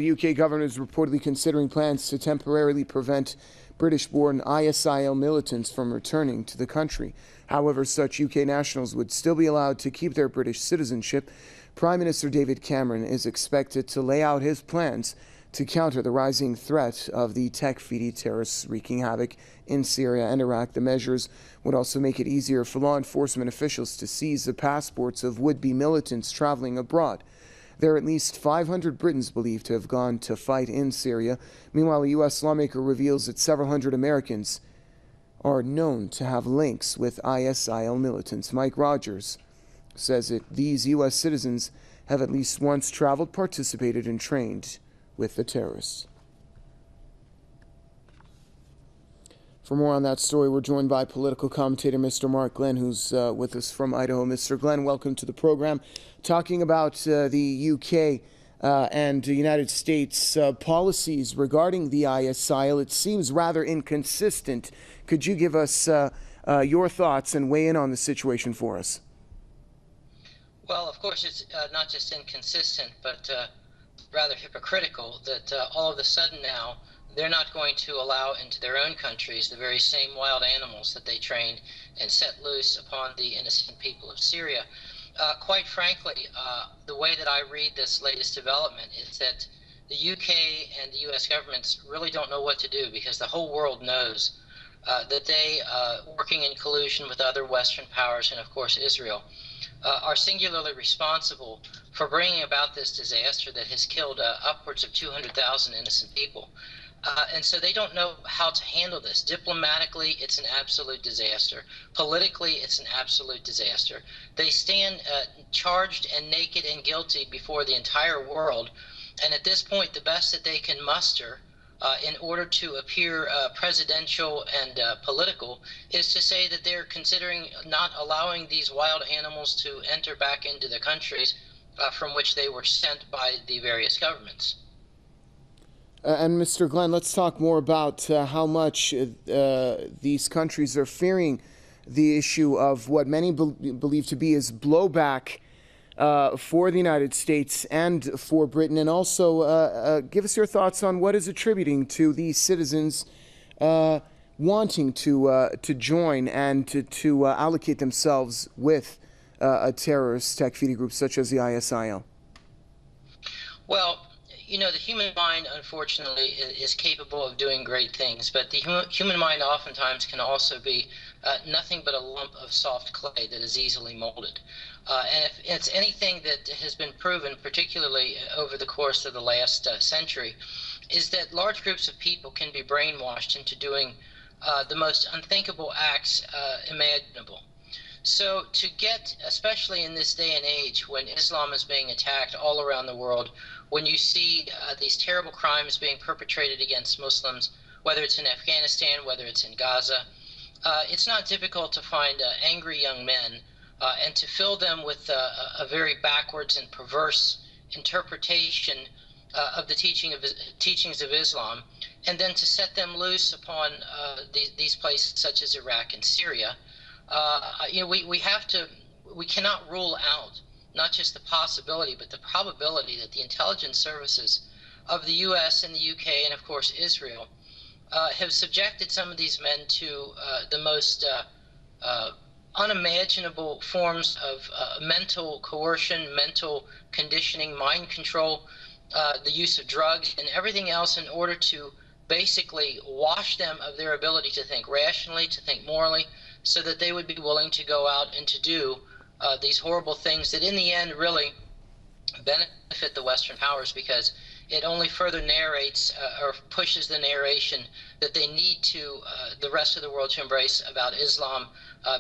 The UK government is reportedly considering plans to temporarily prevent British-born ISIL militants from returning to the country. However, such UK nationals would still be allowed to keep their British citizenship. Prime Minister David Cameron is expected to lay out his plans to counter the rising threat of the Takfiri terrorists wreaking havoc in Syria and Iraq. The measures would also make it easier for law enforcement officials to seize the passports of would-be militants traveling abroad. There are at least 500 Britons believed to have gone to fight in Syria. Meanwhile, a U.S. lawmaker reveals that several hundred Americans are known to have links with ISIL militants. Mike Rogers says that these U.S. citizens have at least once traveled, participated, and trained with the terrorists. For more on that story, we're joined by political commentator Mr. Mark Glenn, who's with us from Idaho. Mr. Glenn, welcome to the program. Talking about the UK and the United States policies regarding the ISIL, it seems rather inconsistent. Could you give us your thoughts and weigh in on the situation for us? Well, of course, it's not just inconsistent, but rather hypocritical that all of a sudden now they're not going to allow into their own countries the very same wild animals that they trained and set loose upon the innocent people of Syria. Quite frankly, the way that I read this latest development is that the UK and the US governments really don't know what to do, because the whole world knows that they, working in collusion with other Western powers and of course Israel, are singularly responsible for bringing about this disaster that has killed upwards of 200,000 innocent people. And so they don't know how to handle this. Diplomatically, it's an absolute disaster. Politically, it's an absolute disaster. They stand charged and naked and guilty before the entire world. And at this point, the best that they can muster in order to appear presidential and political is to say that they're considering not allowing these wild animals to enter back into the countries from which they were sent by the various governments. And Mr. Glenn, let's talk more about how much these countries are fearing the issue of what many believe to be is blowback for the United States and for Britain. And also give us your thoughts on what is attributing to these citizens wanting to join and to allocate themselves with a terrorist Takfiri group such as the ISIL. Well, you know, the human mind, unfortunately, is capable of doing great things, but the human mind oftentimes can also be nothing but a lump of soft clay that is easily molded. And if it's anything that has been proven, particularly over the course of the last century, is that large groups of people can be brainwashed into doing the most unthinkable acts imaginable. So to get, especially in this day and age when Islam is being attacked all around the world, when you see these terrible crimes being perpetrated against Muslims, whether it's in Afghanistan, whether it's in Gaza, it's not difficult to find angry young men and to fill them with a very backwards and perverse interpretation of the teachings of Islam, and then to set them loose upon these places such as Iraq and Syria. You know, we cannot rule out not just the possibility, but the probability that the intelligence services of the U.S. and the UK and, of course, Israel have subjected some of these men to the most unimaginable forms of mental coercion, mental conditioning, mind control, the use of drugs, and everything else in order to basically wash them of their ability to think rationally, to think morally, so that they would be willing to go out and to do these horrible things that in the end really benefit the Western powers, because it only further narrates or pushes the narration that they need to the rest of the world to embrace about Islam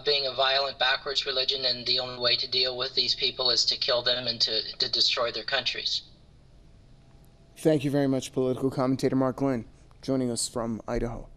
being a violent, backwards religion, and the only way to deal with these people is to kill them and to destroy their countries. Thank you very much, political commentator Mark Glenn, joining us from Idaho.